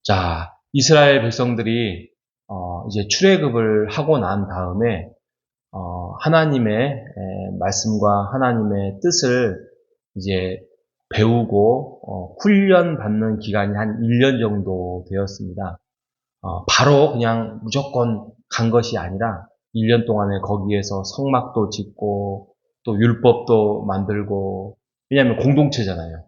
자, 이스라엘 백성들이 이제 출애굽을 하고 난 다음에 하나님의 말씀과 하나님의 뜻을 이제 배우고 훈련받는 기간이 한 1년 정도 되었습니다. 바로 그냥 무조건 간 것이 아니라 1년 동안에 거기에서 성막도 짓고 또 율법도 만들고, 왜냐하면 공동체잖아요.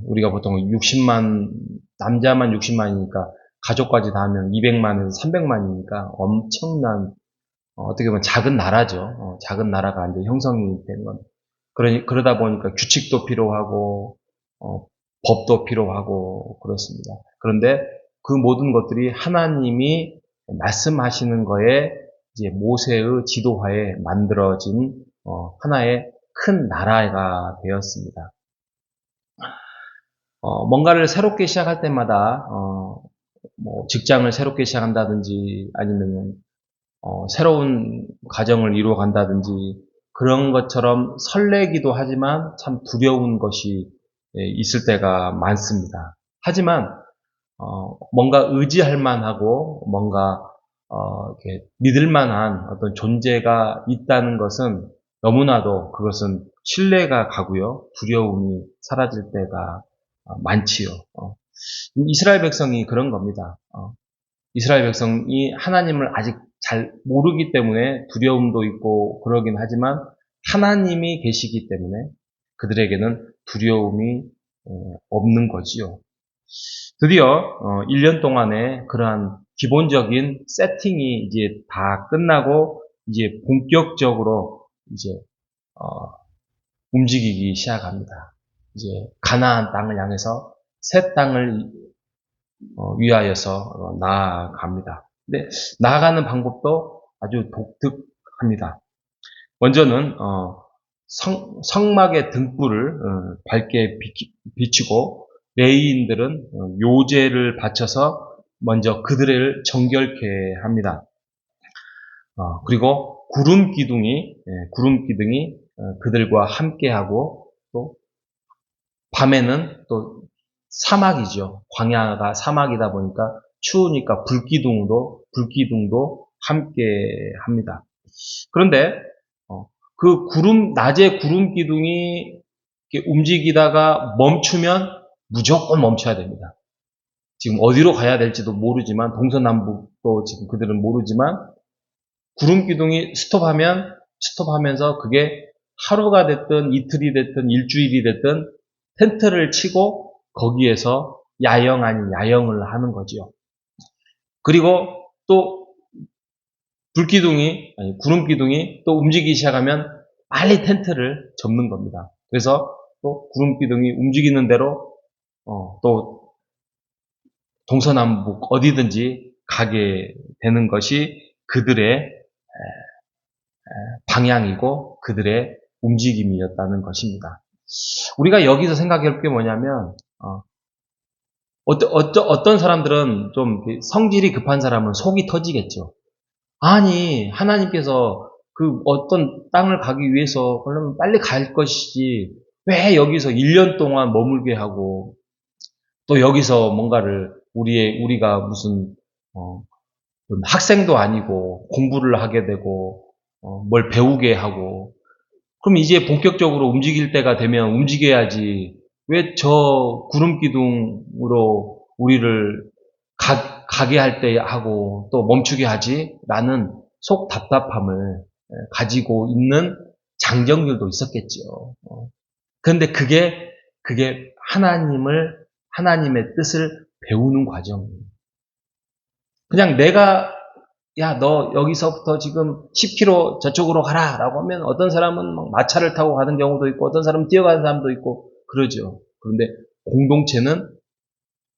우리가 보통 60만, 남자만 60만이니까 가족까지 다 하면 200만에서 300만이니까 엄청난, 어떻게 보면 작은 나라죠. 작은 나라가 이제 형성이 된 건. 그러다 보니까 규칙도 필요하고, 법도 필요하고, 그렇습니다. 그런데 그 모든 것들이 하나님이 말씀하시는 거에 이제 모세의 지도하에 만들어진 하나의 큰 나라가 되었습니다. 뭔가를 새롭게 시작할 때마다, 뭐, 직장을 새롭게 시작한다든지, 아니면, 새로운 가정을 이루어 간다든지, 그런 것처럼 설레기도 하지만 참 두려운 것이 있을 때가 많습니다. 하지만, 뭔가 의지할 만하고, 뭔가, 이렇게 믿을 만한 어떤 존재가 있다는 것은 너무나도 그것은 신뢰가 가고요. 두려움이 사라질 때가 많지요. 이스라엘 백성이 그런 겁니다. 이스라엘 백성이 하나님을 아직 잘 모르기 때문에 두려움도 있고 그러긴 하지만 하나님이 계시기 때문에 그들에게는 두려움이 없는 거지요. 드디어 1년 동안의 그러한 기본적인 세팅이 이제 다 끝나고 이제 본격적으로 이제 움직이기 시작합니다. 이제 가나안 땅을 향해서 새 땅을 위하여서 나아갑니다. 근데 나아가는 방법도 아주 독특합니다. 먼저는 성막의 등불을 밝게 비추고 레위인들은 요제를 바쳐서 먼저 그들을 정결케 합니다. 그리고 구름 기둥이 그들과 함께하고, 또 밤에는 또 사막이죠. 광야가 사막이다 보니까 추우니까 불기둥도 함께 합니다. 그런데 그 낮에 구름 기둥이 움직이다가 멈추면 무조건 멈춰야 됩니다. 지금 어디로 가야 될지도 모르지만, 동서남북도 지금 그들은 모르지만, 구름 기둥이 스톱하면서 그게 하루가 됐든 이틀이 됐든 일주일이 됐든 텐트를 치고 거기에서 야영 아닌 야영을 하는 거죠. 그리고 또 구름 기둥이 또 움직이기 시작하면 빨리 텐트를 접는 겁니다. 그래서 또 구름 기둥이 움직이는 대로 또 동서남북 어디든지 가게 되는 것이 그들의 방향이고 그들의 움직임이었다는 것입니다. 우리가 여기서 생각해 볼 게 뭐냐면, 어떤 사람들은 좀 성질이 급한 사람은 속이 터지겠죠. 아니, 하나님께서 그 어떤 땅을 가기 위해서 그러면 빨리 갈 것이지, 왜 여기서 1년 동안 머물게 하고, 또 여기서 뭔가를 우리가 무슨 학생도 아니고 공부를 하게 되고 뭘 배우게 하고, 그럼 이제 본격적으로 움직일 때가 되면 움직여야지, 왜 저 구름 기둥으로 우리를 가게 할 때 하고 또 멈추게 하지? 라는 속 답답함을 가지고 있는 장정들도 있었겠죠. 그런데 그게 하나님의 뜻을 배우는 과정이에요. 그냥 야, 너 여기서부터 지금 10km 저쪽으로 가라 라고 하면 어떤 사람은 막 마차를 타고 가는 경우도 있고 어떤 사람은 뛰어가는 사람도 있고 그러죠. 그런데 공동체는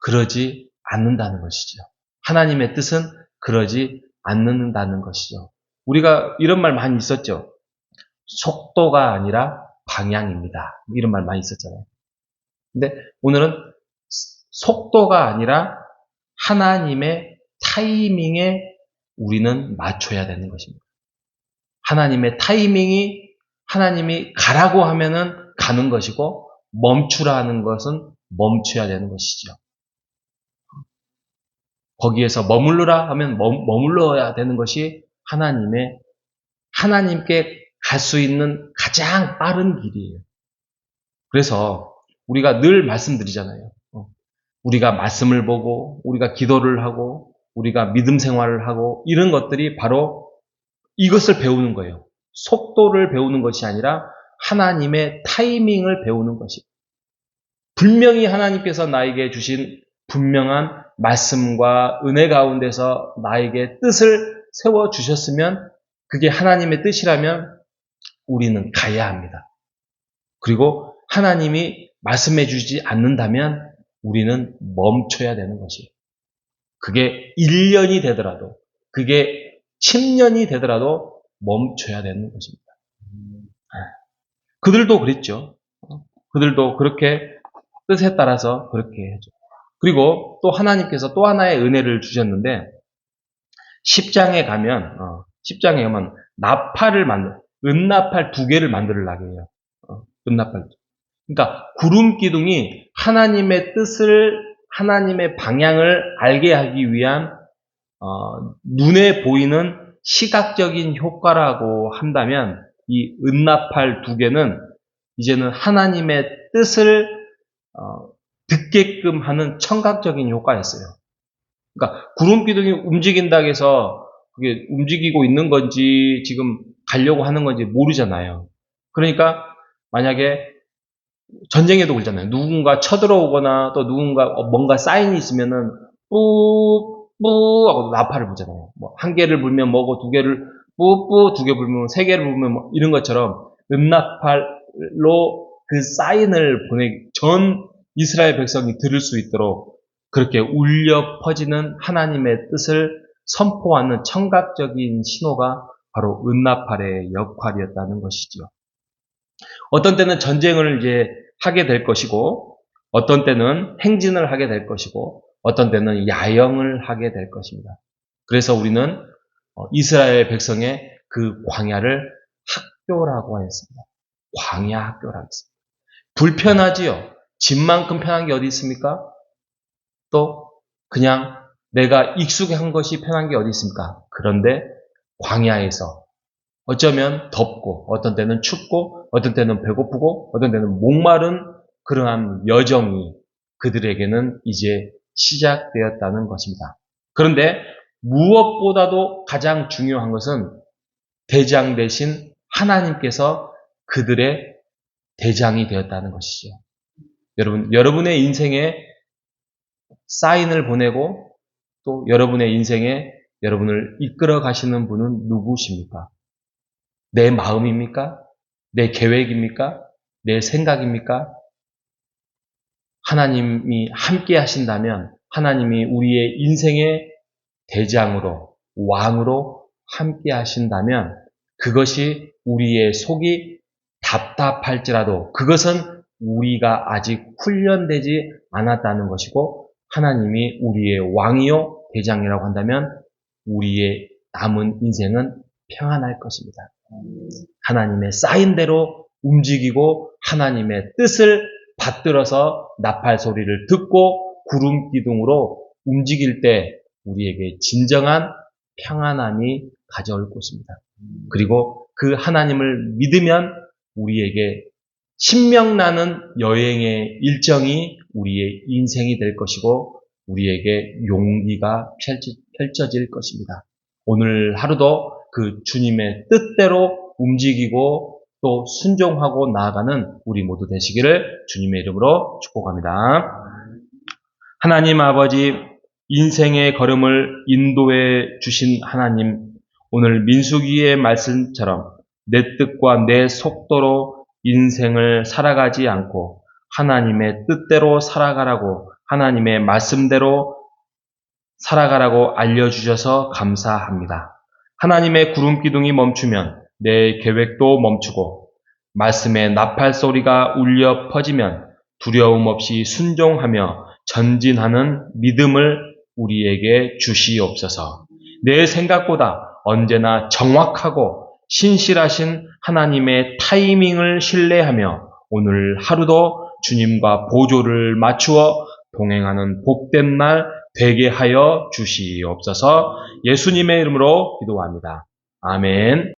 그러지 않는다는 것이죠. 하나님의 뜻은 그러지 않는다는 것이죠. 우리가 이런 말 많이 있었죠. 속도가 아니라 방향입니다. 이런 말 많이 있었잖아요. 근데 오늘은 속도가 아니라 하나님의 타이밍에 우리는 맞춰야 되는 것입니다. 하나님의 타이밍이, 하나님이 가라고 하면은 가는 것이고 멈추라 하는 것은 멈춰야 되는 것이죠. 거기에서 머물러라 하면 머물러야 되는 것이 하나님께 갈 수 있는 가장 빠른 길이에요. 그래서 우리가 늘 말씀드리잖아요. 우리가 말씀을 보고, 우리가 기도를 하고, 우리가 믿음 생활을 하고, 이런 것들이 바로 이것을 배우는 거예요. 속도를 배우는 것이 아니라 하나님의 타이밍을 배우는 것이에요. 분명히 하나님께서 나에게 주신 분명한 말씀과 은혜 가운데서 나에게 뜻을 세워주셨으면 그게 하나님의 뜻이라면 우리는 가야 합니다. 그리고 하나님이 말씀해 주지 않는다면 우리는 멈춰야 되는 것이에요. 그게 1년이 되더라도, 그게 10년이 되더라도 멈춰야 되는 것입니다. 그들도 그랬죠. 그들도 그렇게 뜻에 따라서 그렇게 했죠. 그리고 또 하나님께서 또 하나의 은혜를 주셨는데 10장에 가면 나팔을 은나팔 2개를 만들으려고 해요. 은나팔. 그러니까 구름 기둥이 하나님의 뜻을, 하나님의 방향을 알게 하기 위한 눈에 보이는 시각적인 효과라고 한다면 이 은나팔 2개는 이제는 하나님의 뜻을 듣게끔 하는 청각적인 효과였어요. 그러니까 구름 기둥이 움직인다고 해서 그게 움직이고 있는 건지 지금 가려고 하는 건지 모르잖아요. 그러니까 만약에 전쟁에도 그러잖아요. 누군가 쳐들어오거나 또 누군가 뭔가 사인이 있으면은 뿌뿌 하고 나팔을 불잖아요. 뭐 한 개를 불면 뭐고 두 개를 뿌뿌, 2개 불면 3개를 불면 뭐 이런 것처럼 은나팔로 그 사인을 전 이스라엘 백성이 들을 수 있도록 그렇게 울려 퍼지는 하나님의 뜻을 선포하는 청각적인 신호가 바로 은나팔의 역할이었다는 것이죠. 어떤 때는 전쟁을 이제 하게 될 것이고, 어떤 때는 행진을 하게 될 것이고, 어떤 때는 야영을 하게 될 것입니다. 그래서 우리는 이스라엘 백성의 그 광야를 학교라고 했습니다. 광야 학교라고 했습니다. 불편하지요. 집만큼 편한 게 어디 있습니까? 또 그냥 내가 익숙한 것이 편한 게 어디 있습니까? 그런데 광야에서 어쩌면 덥고 어떤 때는 춥고 어떤 때는 배고프고 어떤 때는 목마른 그러한 여정이 그들에게는 이제 시작되었다는 것입니다. 그런데 무엇보다도 가장 중요한 것은 대장 대신 하나님께서 그들의 대장이 되었다는 것이죠. 여러분의 인생에 사인을 보내고 또 여러분의 인생에 여러분을 이끌어 가시는 분은 누구십니까? 내 마음입니까? 내 계획입니까? 내 생각입니까? 하나님이 함께 하신다면 하나님이 우리의 인생의 대장으로, 왕으로 함께 하신다면 그것이 우리의 속이 답답할지라도 그것은 우리가 아직 훈련되지 않았다는 것이고 하나님이 우리의 왕이요 대장이라고 한다면 우리의 남은 인생은 평안할 것입니다. 하나님의 사인대로 움직이고 하나님의 뜻을 받들어서 나팔 소리를 듣고 구름 기둥으로 움직일 때 우리에게 진정한 평안함이 가져올 것입니다. 그리고 그 하나님을 믿으면 우리에게 신명나는 여행의 일정이 우리의 인생이 될 것이고 우리에게 용기가 펼쳐질 것입니다. 오늘 하루도 그 주님의 뜻대로 움직이고 또 순종하고 나아가는 우리 모두 되시기를 주님의 이름으로 축복합니다. 하나님 아버지, 인생의 걸음을 인도해 주신 하나님, 오늘 민수기의 말씀처럼 내 뜻과 내 속도로 인생을 살아가지 않고 하나님의 뜻대로 살아가라고 하나님의 말씀대로 살아가라고 알려주셔서 감사합니다. 하나님의 구름 기둥이 멈추면 내 계획도 멈추고 말씀의 나팔 소리가 울려 퍼지면 두려움 없이 순종하며 전진하는 믿음을 우리에게 주시옵소서. 내 생각보다 언제나 정확하고 신실하신 하나님의 타이밍을 신뢰하며 오늘 하루도 주님과 보조를 맞추어 동행하는 복된 날 되게 하여 주시옵소서. 예수님의 이름으로 기도합니다. 아멘.